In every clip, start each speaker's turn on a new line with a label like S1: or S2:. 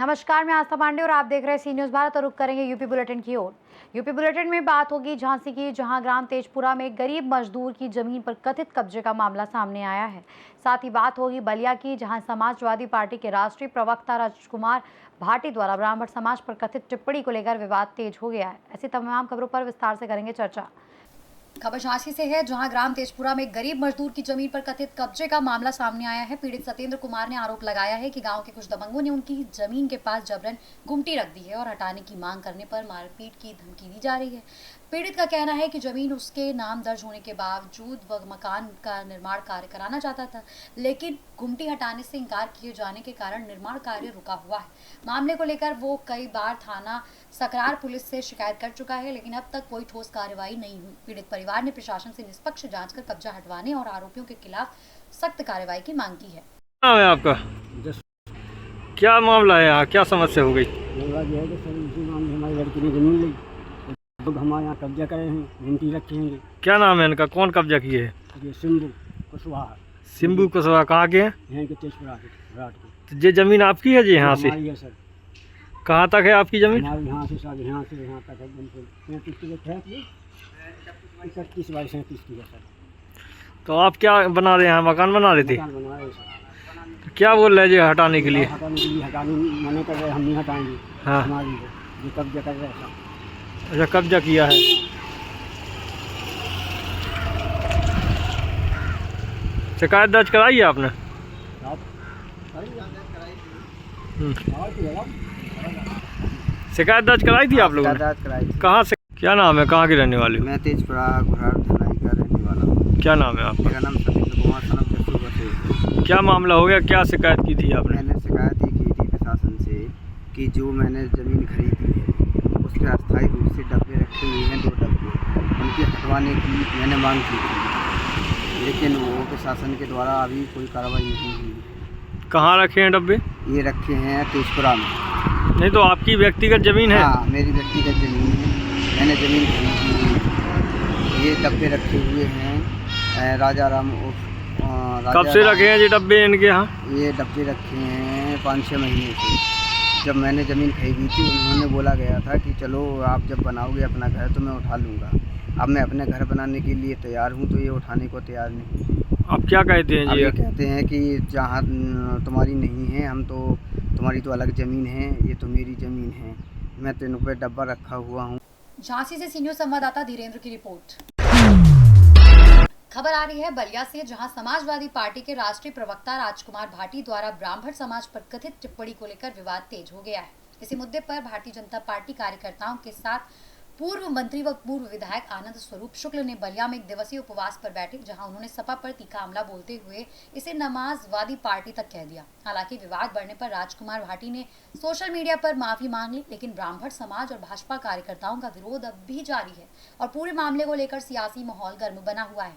S1: नमस्कार, मैं आस्था पांडे और आप देख रहे हैं सी न्यूज भारत और रुक करेंगे यूपी बुलेटिन की ओर। यूपी बुलेटिन में बात होगी झांसी की, जहां ग्राम तेजपुरा में एक गरीब मजदूर की जमीन पर कथित कब्जे का मामला सामने आया है। साथ ही बात होगी बलिया की, जहां समाजवादी पार्टी के राष्ट्रीय प्रवक्ता राजकुमार भाटी द्वारा ब्राह्मण समाज पर कथित टिप्पणी को लेकर विवाद तेज हो गया है। ऐसी तमाम खबरों पर विस्तार से करेंगे चर्चा। खबर झांसी से है, जहां ग्राम तेजपुरा में गरीब मजदूर की जमीन पर कथित कब्जे का मामला सामने आया है। पीड़ित सत्येंद्र कुमार ने आरोप लगाया है कि गांव के कुछ दबंगों ने उनकी जमीन के पास जबरन गुमटी रख दी है और हटाने की मांग करने पर मारपीट की धमकी दी जा रही है। पीड़ित का कहना है कि जमीन उसके नाम दर्ज होने के बावजूद वह मकान का निर्माण कार्य कराना चाहता था, लेकिन गुमटी हटाने से इंकार किए जाने के कारण निर्माण कार्य रुका हुआ है। मामले को लेकर वो कई बार थाना सकरार पुलिस से शिकायत कर चुका है, लेकिन अब तक कोई ठोस कार्रवाई नहीं हुई। पीड़ित परिवार ने प्रशासन से निष्पक्ष जांच कर कब्जा हटवाने और आरोपियों के खिलाफ सख्त कार्रवाई की मांग की है।
S2: नाम है आपका? क्या मामला है यहाँ, क्या समस्या हो गई?
S3: मामला ये है कि सर इसी मामले हमारी लड़की ने जमीन ली, लोग हमारे यहाँ कब्जा करे हैं, गुमटी रखे हैं।
S2: क्या नाम है इनका, कौन कब्जा किए है?
S3: ये सिंबू कुशवाहा।
S2: सिंबू कुशवाहा कहाँ के हैं?
S3: यहाँ के तेजपुरा के घाट के।
S2: तो ये जमीन आपकी है जी? यहाँ से
S3: हमारी है सर।
S2: कहाँ तक है आपकी जमीन?
S3: हमारे यहाँ से सर, यहाँ से यहाँ तक एकदम 35 किलो है, 31 बाई 37 किलो सर।
S2: तो आप क्या बना रहे हैं, मकान बना रहे थे?
S3: मकान बना रहे हैं सर।
S2: तो क्या बोल रहे हैं जी हटाने के लिए?
S3: हटाने मना कर रहे, हम नहीं हटाएंगे।
S2: हाँ,
S3: हमारी है, ये कब्जा कर रहे हैं सर।
S2: अच्छा, कब्जा किया है। शिकायत दर्ज कराई है आपने? शिकायत दर्ज कराई थी आप लोगों ने? कहाँ से, क्या नाम है, कहाँ के रहने वाले हो?
S3: मैं तेजपुरा घुराड़ धनाई का रहने वाला हूँ।
S2: क्या नाम है आपका?
S3: मेरा नाम सत्येंद्र कुमार सनम जसूर।
S2: क्या मामला हो गया, क्या शिकायत की थी आपने?
S3: मैंने शिकायत ये की थी प्रशासन से कि जो मैंने ज़मीन खरीदी है उसके अस्थायी रूप से डब्बे रखे हुए हैं, 2 डब्बे, उनके हटवाने की मैंने मांग की थी, लेकिन वो प्रशासन के द्वारा अभी कोई कार्रवाई नहीं हुई।
S2: कहाँ रखे हैं डब्बे?
S3: ये रखे हैं तेजपुरा में।
S2: नहीं तो आपकी व्यक्तिगत जमीन है?
S3: हाँ, मेरी व्यक्तिगत ज़मीन है, मैंने ज़मीन खरीदी है। ये डब्बे रखे हुए हैं राजा राम।
S2: कब से रखे हैं ये डब्बे इनके यहाँ?
S3: ये डब्बे रखे हैं 5-6 महीने से। जब मैंने ज़मीन खरीदी थी उन्होंने बोला गया था कि चलो आप जब बनाओगे अपना घर तो मैं उठा लूँगा। अब मैं अपने घर बनाने के लिए तैयार हूँ तो ये उठाने को तैयार नहीं।
S2: आप क्या कहते हैं जी?
S3: ये कहते हैं कि जहाँ तुम्हारी नहीं है, हम तो तुम्हारी तो अलग ज़मीन है, ये तो मेरी ज़मीन है, मैं तो इन पर डब्बा रखा हुआ हूँ।
S1: झांसी से सी न्यूज संवाददाता धीरेन्द्र की रिपोर्ट। खबर आ रही है बलिया से, जहां समाजवादी पार्टी के राष्ट्रीय प्रवक्ता राजकुमार भाटी द्वारा ब्राह्मण समाज पर कथित टिप्पणी को लेकर विवाद तेज हो गया है। इसी मुद्दे पर भारतीय जनता पार्टी कार्यकर्ताओं के साथ पूर्व मंत्री व पूर्व विधायक आनंद स्वरूप शुक्ल ने बलिया में 1 दिवसीय उपवास पर बैठे, जहां उन्होंने सपा पर तीखा हमला बोलते हुए इसे नमाजवादी पार्टी तक कह दिया। हालांकि विवाद बढ़ने पर राजकुमार भाटी ने सोशल मीडिया पर माफी मांग ली, लेकिन ब्राह्मण समाज और भाजपा कार्यकर्ताओं का विरोध अब भी जारी है और पूरे मामले को लेकर सियासी माहौल गर्म बना हुआ है।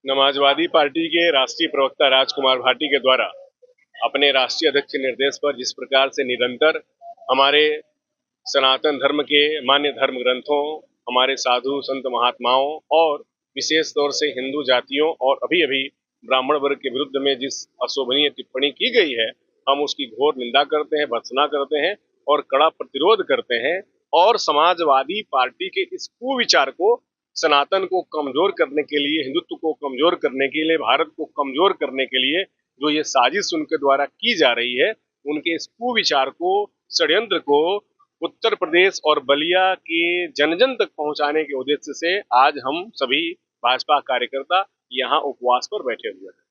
S4: समाजवादी पार्टी के राष्ट्रीय प्रवक्ता राजकुमार भाटी के द्वारा अपने राष्ट्रीय अध्यक्ष के निर्देश पर जिस प्रकार से निरंतर हमारे सनातन धर्म के मान्य धर्म ग्रंथों, हमारे साधु संत महात्माओं और विशेष तौर से हिंदू जातियों और अभी अभी ब्राह्मण वर्ग के विरुद्ध में जिस अशोभनीय टिप्पणी की गई है, हम उसकी घोर निंदा करते हैं, भर्त्सना करते हैं और कड़ा प्रतिरोध करते हैं। और समाजवादी पार्टी के इस कुविचार को, सनातन को कमजोर करने के लिए, हिंदुत्व को कमजोर करने के लिए, भारत को कमजोर करने के लिए जो ये साजिश उनके द्वारा की जा रही है, उनके इस कुविचार को, षड्यंत्र को उत्तर प्रदेश और बलिया के जन जन तक पहुंचाने के उद्देश्य से आज हम सभी भाजपा कार्यकर्ता यहाँ उपवास पर बैठे हुए हैं।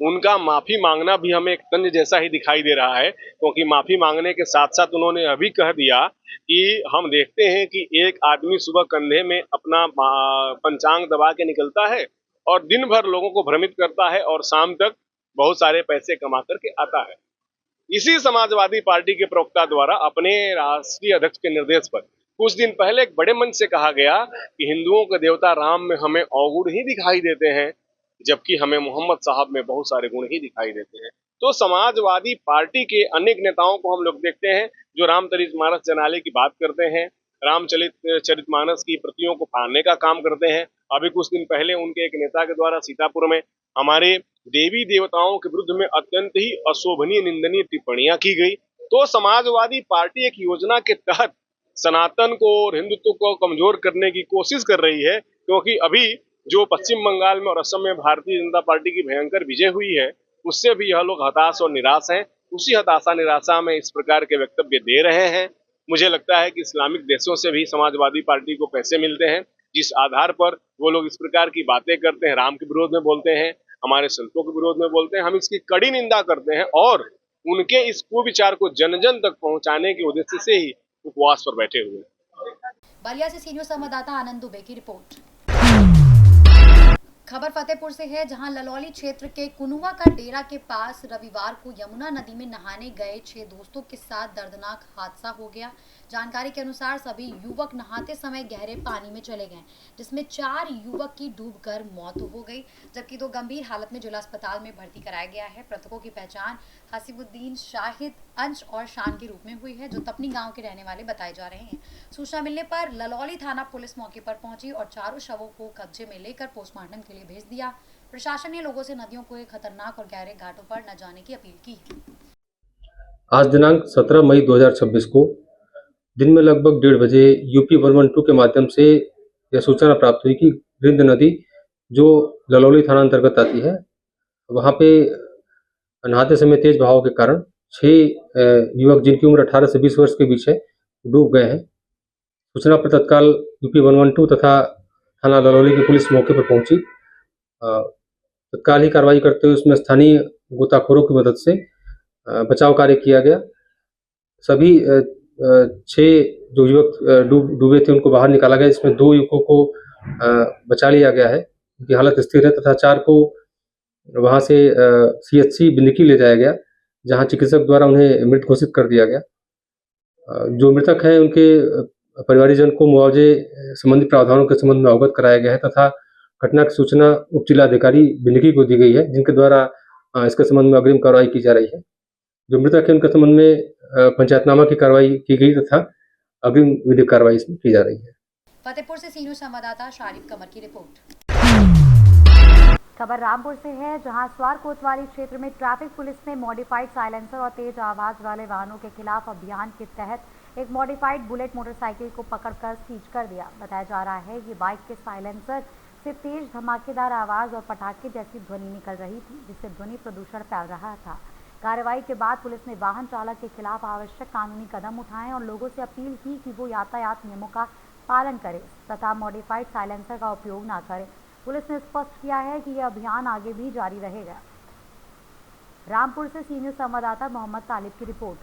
S4: उनका माफी मांगना भी हमें एक तंज जैसा ही दिखाई दे रहा है, क्योंकि माफी मांगने के साथ साथ उन्होंने अभी कह दिया कि हम देखते हैं कि एक आदमी सुबह कंधे में अपना पंचांग दबा के निकलता है और दिन भर लोगों को भ्रमित करता है और शाम तक बहुत सारे पैसे कमा करके आता है। इसी समाजवादी पार्टी के प्रवक्ता द्वारा अपने राष्ट्रीय अध्यक्ष के निर्देश पर कुछ दिन पहले एक बड़े मंच से कहा गया कि हिंदुओं के देवता राम में हमें अवगुण ही दिखाई देते हैं, जबकि हमें मोहम्मद साहब में बहुत सारे गुण ही दिखाई देते हैं। तो समाजवादी पार्टी के अनेक नेताओं को हम लोग देखते हैं जो रामचरितमानस जनाले की बात करते हैं, रामचरितमानस की प्रतियों को फाड़ने का काम करते हैं। अभी कुछ दिन पहले उनके एक नेता के द्वारा सीतापुर में हमारे देवी देवताओं के विरुद्ध में अत्यंत ही अशोभनीय निंदनीय टिप्पणियां की गई। तो समाजवादी पार्टी एक योजना के तहत सनातन को और हिंदुत्व को कमजोर करने की कोशिश कर रही है, क्योंकि अभी जो पश्चिम बंगाल में और असम में भारतीय जनता पार्टी की भयंकर विजय हुई है, उससे भी यह लोग हताश और निराश हैं। उसी हताशा निराशा में इस प्रकार के वक्तव्य दे रहे हैं। मुझे लगता है कि इस्लामिक देशों से भी समाजवादी पार्टी को पैसे मिलते हैं, जिस आधार पर वो लोग इस प्रकार की बातें करते हैं, राम के विरोध में बोलते हैं, हमारे संतों के विरोध में बोलते हैं। हम इसकी कड़ी निंदा करते हैं और उनके इस कुविचार को जन जन तक पहुंचाने के उद्देश्य से ही उपवास पर बैठे हुए हैं।
S1: बलिया से सीनियर संवाददाता आनंद दुबे की रिपोर्ट। खबर फतेहपुर से है, जहां ललौली क्षेत्र के कुनुआ का डेरा के पास रविवार को यमुना नदी में नहाने गए 6 दोस्तों के साथ दर्दनाक हादसा हो गया। जानकारी के अनुसार सभी युवक नहाते समय गहरे पानी में चले गए, जिसमें 4 युवक की डूबकर मौत हो गई, जबकि 2 गंभीर हालत में जिला अस्पताल में भर्ती कराया गया है। मृतकों की पहचान हसीबुद्दीन, शाहिद, अंश और शान के रूप में हुई है, जो तपनी गांव के रहने वाले बताए जा रहे हैं। सूचना मिलने पर ललौली थाना पुलिस मौके पर पहुंची और चारों शवों को कब्जे में लेकर पोस्टमार्टम के लिए भेज दिया। प्रशासन ने लोगों से नदियों को खतरनाक और गहरे घाटों पर न जाने की अपील की है।
S5: आज दिनांक 17 मई 2026 को दिन में लगभग 1:30 बजे यूपी 112 के माध्यम से यह सूचना प्राप्त हुई कि रिंद नदी जो ललौली थाना अंतर्गत आती है, वहाँ पे नहाते समय तेज बहाव के कारण 6 युवक जिनकी उम्र 18 से 20 वर्ष के बीच है, डूब गए हैं। सूचना पर तत्काल यूपी 112 तथा थाना ललौली की पुलिस मौके पर पहुंची। तत्काल ही कार्रवाई करते हुए उसमें स्थानीय गोताखोरों की मदद से बचाव कार्य किया गया। सभी 6 जो युवक डूबे थे उनको बाहर निकाला गया, जिसमें 2 युवकों को बचा लिया गया है, उनकी हालत स्थिर है, तथा 4 को वहां से सीएचसी बिंदकी ले जाया गया, जहां चिकित्सक द्वारा उन्हें मृत घोषित कर दिया गया। जो मृतक हैं उनके परिवारजन को मुआवजे संबंधी प्रावधानों के संबंध में अवगत कराया गया है तथा घटना की सूचना उप जिलाधिकारी बिंदकी को दी गई है, जिनके द्वारा इसके संबंध में अग्रिम कार्रवाई की जा रही है। जो मृतक है उनके संबंध में पंचायतनामा की कार्रवाई की गई तथा अग्रिम विधिक कार्रवाई इसमें की जा रही है।
S1: फतेहपुर से सीनियर संवाददाता शारिफ कमर की रिपोर्ट। खबर रामपुर से है, जहां स्वार कोतवाली क्षेत्र में ट्रैफिक पुलिस ने मॉडिफाइड साइलेंसर और तेज आवाज वाले वाहनों के खिलाफ अभियान के तहत एक मॉडिफाइड बुलेट मोटरसाइकिल को पकड़कर सीज कर दिया। बताया जा रहा है कि बाइक के साइलेंसर से तेज धमाकेदार आवाज और पटाखे जैसी ध्वनि निकल रही थी, जिससे ध्वनि प्रदूषण फैल रहा था। कार्रवाई के बाद पुलिस ने वाहन चालक के खिलाफ आवश्यक कानूनी कदम उठाए और लोगों से अपील की कि वो यातायात नियमों का पालन करें तथा मॉडिफाइड साइलेंसर का उपयोग न करें। पुलिस ने स्पष्ट किया है कि यह अभियान आगे भी जारी रहेगा। रामपुर से सीनियर संवाददाता मोहम्मद तालिब की रिपोर्ट।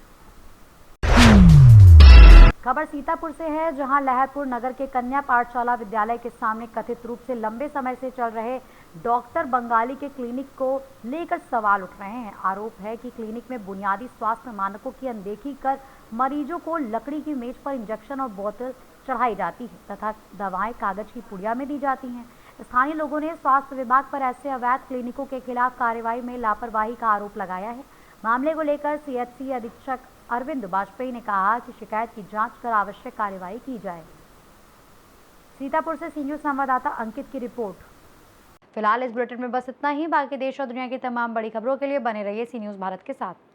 S1: खबर सीतापुर से है, जहां लहरपुर नगर के कन्या पाठशाला विद्यालय के सामने कथित रूप से लंबे समय से चल रहे डॉक्टर बंगाली के क्लिनिक को लेकर सवाल उठ रहे हैं। आरोप है कि क्लिनिक में बुनियादी स्वास्थ्य मानकों की अनदेखी कर मरीजों को लकड़ी की मेज पर इंजेक्शन और बोतल चढ़ाई जाती है तथा दवाएं कागज की पुड़िया में दी जाती हैं। स्थानीय लोगों ने स्वास्थ्य विभाग पर ऐसे अवैध क्लिनिकों के खिलाफ कार्रवाई में लापरवाही का आरोप लगाया है। मामले को लेकर सीएचसी अधीक्षक अरविंद वाजपेयी ने कहा कि शिकायत की जांच कर आवश्यक कार्रवाई की जाए। सीतापुर से सीनियर संवाददाता अंकित की रिपोर्ट। फिलहाल इस बुलेटिन में बस इतना ही। बाकी देश और दुनिया की तमाम बड़ी खबरों के लिए बने रहिए सी न्यूज़ भारत के साथ।